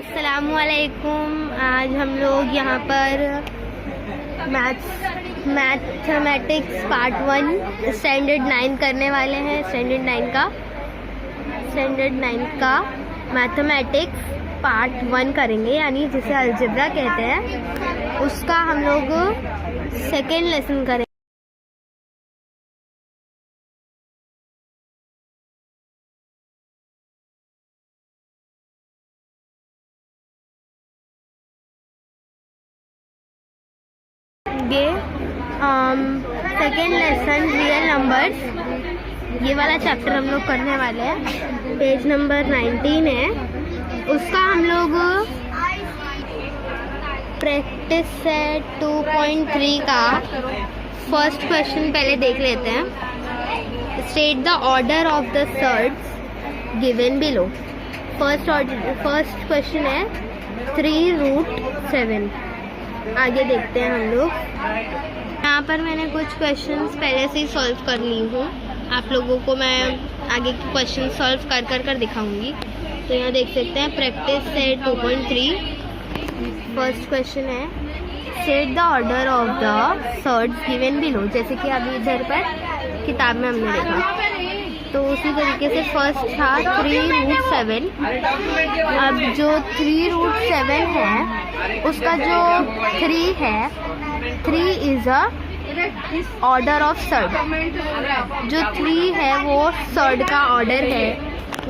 अस्सलामुअलैकुम। आज हम लोग यहाँ पर मैथमेटिक्स पार्ट 1 स्टैंडर्ड 9 करने वाले हैं। स्टैंडर्ड 9 का मैथमेटिक्स पार्ट 1 करेंगे, यानी जिसे अलजेब्रा कहते हैं, उसका हम लोग सेकेंड लेसन करेंगे। सेकेंड लेसन रियल नंबर्स, ये वाला चैप्टर हम लोग करने वाले हैं। पेज नंबर 19 है, उसका हम लोग प्रैक्टिस सेट 2.3 का फर्स्ट क्वेश्चन पहले देख लेते हैं। State the order of the surds given below. First question है 3√7। आगे देखते हैं हम लोग। यहाँ पर मैंने कुछ क्वेश्चंस पहले से ही सॉल्व कर ली हूँ। आप लोगों को मैं आगे के क्वेश्चन सॉल्व कर दिखाऊंगी। तो यहाँ देख सकते हैं प्रैक्टिस सेट 2.3। फर्स्ट क्वेश्चन है set the order of the surds given below. जैसे कि अभी इधर पर किताब में हमने देखा, तो उसी तरीके से फर्स्ट था 3√7। अब जो 3√7 है उसका जो 3 है, 3 is a order of surd. जो 3 है वो सर्ड का ऑर्डर है।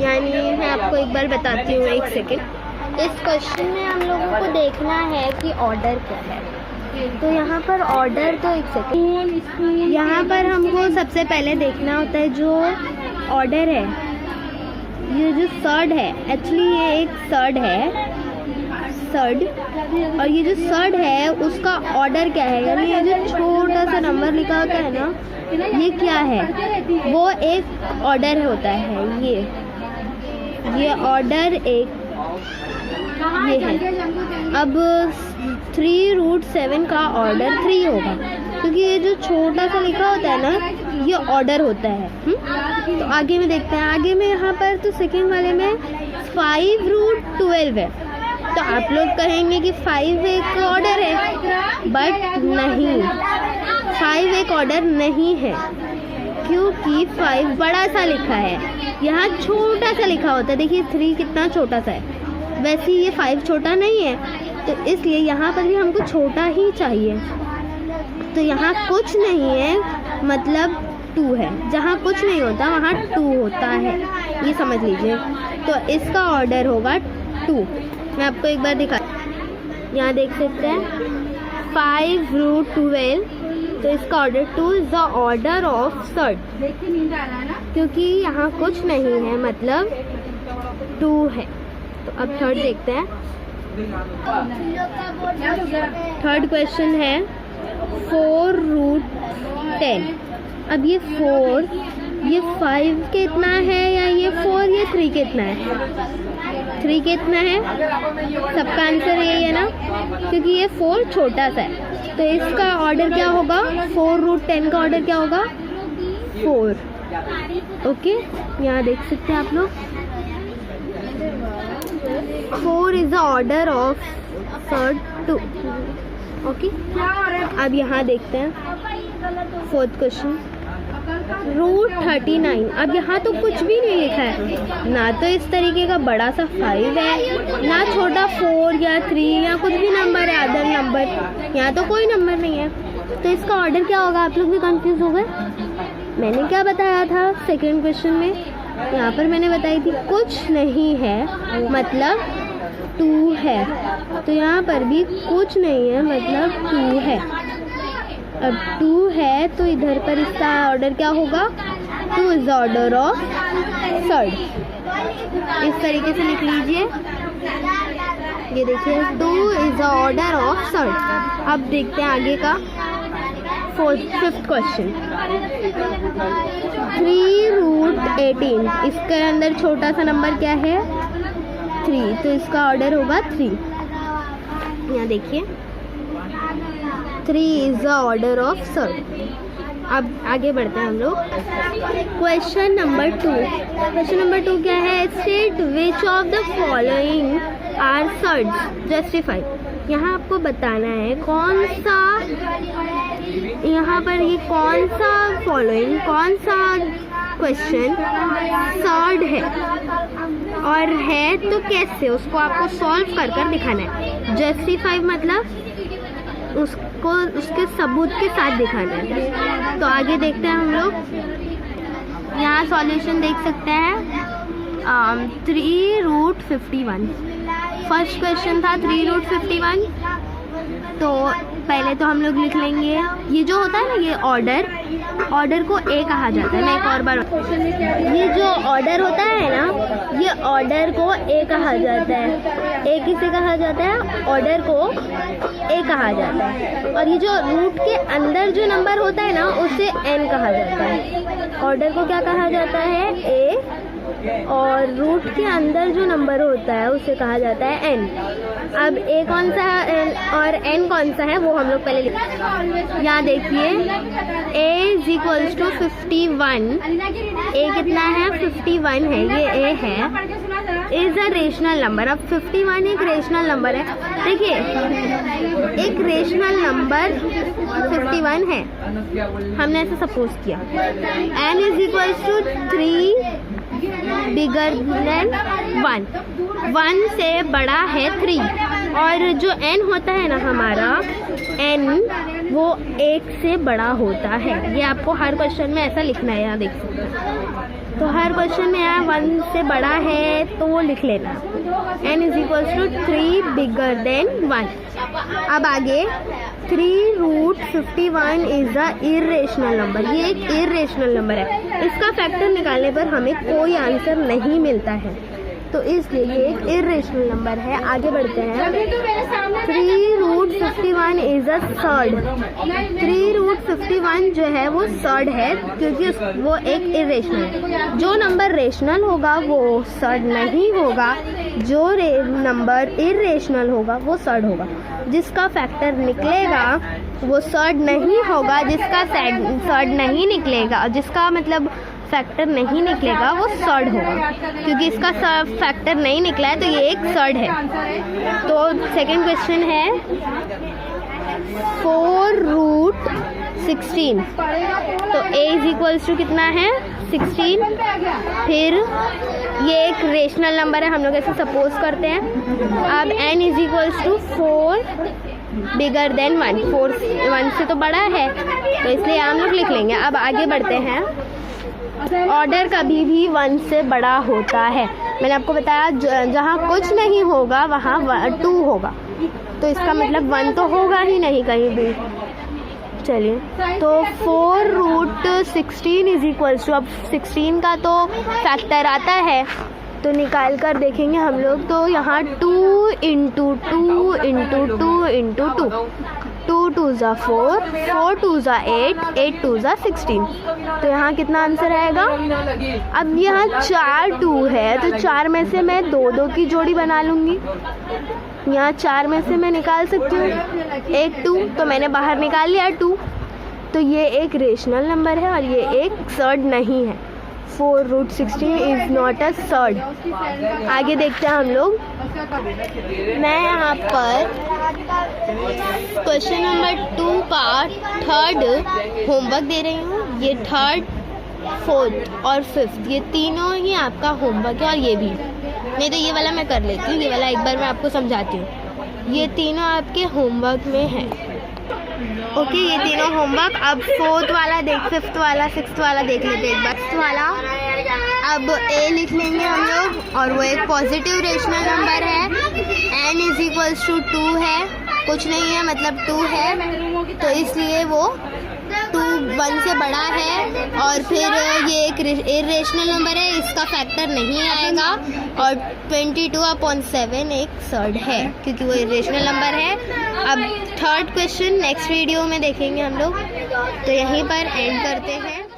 यानी मैं आपको एक बार बताती हूँ, एक सेकेंड। इस क्वेश्चन में हम लोगों को देखना है कि ऑर्डर क्या है। तो यहाँ पर ऑर्डर, तो एक सेकेंड, यहाँ पर हमको सबसे पहले देखना होता है जो ऑर्डर है, ये जो सर्ड है, एक्चुअली ये एक सर्ड है, सर्ड। और ये जो सर्ड है उसका ऑर्डर क्या है, यानी ये जो छोटा सा नंबर लिखा होता है ना, ये क्या है, वो एक ऑर्डर होता है। ये ऑर्डर एक ये है। अब 3√7 का ऑर्डर 3 होगा, क्योंकि ये जो छोटा सा लिखा होता है ना, ये ऑर्डर होता है। तो आगे में देखते हैं। आगे में यहाँ पर तो सेकेंड वाले में 5√12 है। तो आप लोग कहेंगे कि 5 एक ऑर्डर है, बट नहीं, 5 एक ऑर्डर नहीं है, क्योंकि 5 बड़ा सा लिखा है, यहाँ छोटा सा लिखा होता है। देखिए 3 कितना छोटा सा है, वैसे ये 5 छोटा नहीं है, तो इसलिए यहाँ पर भी हमको छोटा ही चाहिए। तो यहाँ कुछ नहीं है, मतलब 2 है। जहाँ कुछ नहीं होता वहाँ 2 होता है, ये समझ लीजिए। तो इसका ऑर्डर होगा 2। मैं आपको एक बार दिखा, यहाँ देख सकते हैं 5√12। तो इसका order 2 is the order of surd, क्योंकि यहाँ कुछ नहीं है, मतलब 2 है। तो अब थर्ड देखते हैं। थर्ड क्वेश्चन है 4√10। अब ये 4, ये 5 कितना है, या ये 4, ये 3 कितना है, 3 कितना है, सबका आंसर यही है ना, क्योंकि ये 4 छोटा सा है। तो इसका ऑर्डर क्या होगा, 4√10 का ऑर्डर क्या होगा, 4। ओके, यहाँ देख सकते हैं आप लोग, 4 is the order of surd 2। Okay, अब यहाँ देखते हैं फोर्थ क्वेश्चन √39। अब यहाँ तो कुछ भी नहीं लिखा है, ना तो इस तरीके का बड़ा सा 5 है, ना छोटा 4 या 3 या कुछ भी नंबर है, अदर नंबर, यहाँ तो कोई नंबर नहीं है। तो इसका ऑर्डर क्या होगा, आप लोग भी कंफ्यूज हो गए। मैंने क्या बताया था सेकेंड क्वेश्चन में, यहाँ पर मैंने बताई थी कुछ नहीं है, मतलब 2 है। तो यहाँ पर भी कुछ नहीं है, मतलब 2 है। अब 2 है तो इधर पर इसका ऑर्डर क्या होगा, 2 is the order of surd. इस तरीके से लिख लीजिए, ये देखिए 2 is the order of surd. अब देखते हैं आगे का फिफ्थ क्वेश्चन 3√18। इसके अंदर छोटा सा नंबर क्या है, 3, तो इसका ऑर्डर होगा 3। यहाँ देखिए 3 is the order of surd. अब आगे बढ़ते हैं हम लोग। क्वेश्चन नंबर 2 क्या है, state which of the following are surds, justify. यहाँ आपको बताना है कौन सा, यहाँ पर ये कौन सा फॉलोइंग, कौन सा क्वेश्चन सर्ड है, और है तो कैसे, उसको आपको सॉल्व कर कर दिखाना है। जस्टिफाई मतलब उसको उसके सबूत के साथ दिखाना है। तो आगे देखते हैं हम लोग। यहाँ सॉल्यूशन देख सकते हैं 3√51। फर्स्ट क्वेश्चन था 3√51। तो पहले तो हम लोग लिख लेंगे, ये जो होता है ना, ये ऑर्डर को ए कहा जाता है। मैं एक और बार, ये जो ऑर्डर होता है ना, ये ऑर्डर को ए कहा जाता है। ए किसे कहा जाता है? ऑर्डर को ए कहा जाता है। और ये जो रूट के अंदर जो नंबर होता है ना, उसे एन कहा जाता है। ऑर्डर को क्या कहा जाता है? ए, और रूट के अंदर जो नंबर होता है उसे कहा जाता है एन। अब ए कौन सा है और एन कौन सा है वो हम लोग पहले लिखते। यहाँ देखिए ए इज इक्वल्स टू 51। ए कितना है? 51 है, ये ए है। Is a rational number. अब 51 एक रेशनल नंबर है। देखिए एक रेशनल नंबर 51 है, हमने ऐसा सपोज किया। N is equals to 3 bigger than 1 से बड़ा है 3। और जो n होता है ना हमारा, n वो 1 से बड़ा होता है। ये आपको हर क्वेश्चन में ऐसा लिखना है। यहाँ देख सकते हैं, तो हर क्वेश्चन में यहाँ 1 से बड़ा है तो वो लिख लेना। n is equals to 3 bigger than 1। अब आगे 3√51 इज अ इर्रेशनल नंबर। ये एक इर्रेशनल नंबर है। इसका फैक्टर निकालने पर हमें कोई आंसर नहीं मिलता है, तो इसलिए ये एक इर्रेशनल नंबर है। आगे बढ़ते हैं। 3√51 इज अ सर्ड। 3√51 जो है वो सर्ड है, क्योंकि वो एक इर्रेशनल है। जो नंबर रेशनल होगा वो सर्ड नहीं होगा, जो नंबर इर्रेशनल होगा वो सर्ड होगा। जिसका फैक्टर निकलेगा वो सर्ड नहीं होगा, जिसका सर्ड नहीं निकलेगा, जिसका मतलब फैक्टर नहीं निकलेगा वो सर्ड होगा। क्योंकि इसका फैक्टर नहीं निकला है तो ये एक सर्ड है। तो सेकंड क्वेश्चन है 4√16। तो a इज इक्वल्स टू कितना है? 16। फिर ये एक रेशनल नंबर है, हम लोग ऐसे सपोज करते हैं। अब n is equals to 4 bigger than 1। 4 1 से तो बड़ा है, तो इसलिए हम लोग लिख लेंगे। अब आगे बढ़ते हैं। ऑर्डर कभी भी 1 से बड़ा होता है। मैंने आपको बताया जहाँ कुछ नहीं होगा वहाँ 2 होगा, तो इसका मतलब 1 तो होगा ही नहीं कहीं भी। चलिए, तो 4√16 इज इक्वल्स टू, अब 16 का तो फैक्टर आता है तो निकाल कर देखेंगे हम लोग। तो यहाँ 2 इंटू 2 इंटू 2 इंटू 2, 2 2 ज़ा 4, 4 2 ज़ा 8, 8 2 ज़ा 16। तो यहाँ कितना आंसर आएगा? अब यहाँ 4 2 है, तो 4 में से मैं 2 2 की जोड़ी बना लूँगी। यहाँ 4 में से मैं निकाल सकती हूँ एक 2, तो मैंने बाहर निकाल लिया 2। तो ये एक रेशनल नंबर है और ये एक सर्ड नहीं है। 4√16 इज नॉट अ सर्ड। आगे देखते हैं हम लोग। मैं यहाँ पर क्वेश्चन नंबर 2 का 3rd होमवर्क दे रही हूँ। ये 3rd, 4th और 5th ये तीनों ही आपका होमवर्क है, और ये भी नहीं तो ये वाला मैं कर लेती हूँ। ये वाला एक बार मैं आपको समझाती हूँ। ये तीनों आपके होमवर्क में है। ओके, ये तीनों होमवर्क। अब 4th वाला देख, 5th वाला, 6th वाला देख लेते हैं एक बार। 6th वाला अब a लिख लेंगे हम लोग, और वो एक पॉजिटिव रेशनल नंबर है। n इज इक्वल्स टू 2 है, कुछ नहीं है मतलब 2 है, तो इसलिए वो 2 1 से बड़ा है। और फिर ये एक इर्रेशनल नंबर है, इसका फैक्टर नहीं आएगा। और 22/7 एक सर्ड है, क्योंकि वो इर्रेशनल नंबर है। अब 3rd क्वेश्चन नेक्स्ट वीडियो में देखेंगे हम लोग, तो यहीं पर एंड करते हैं।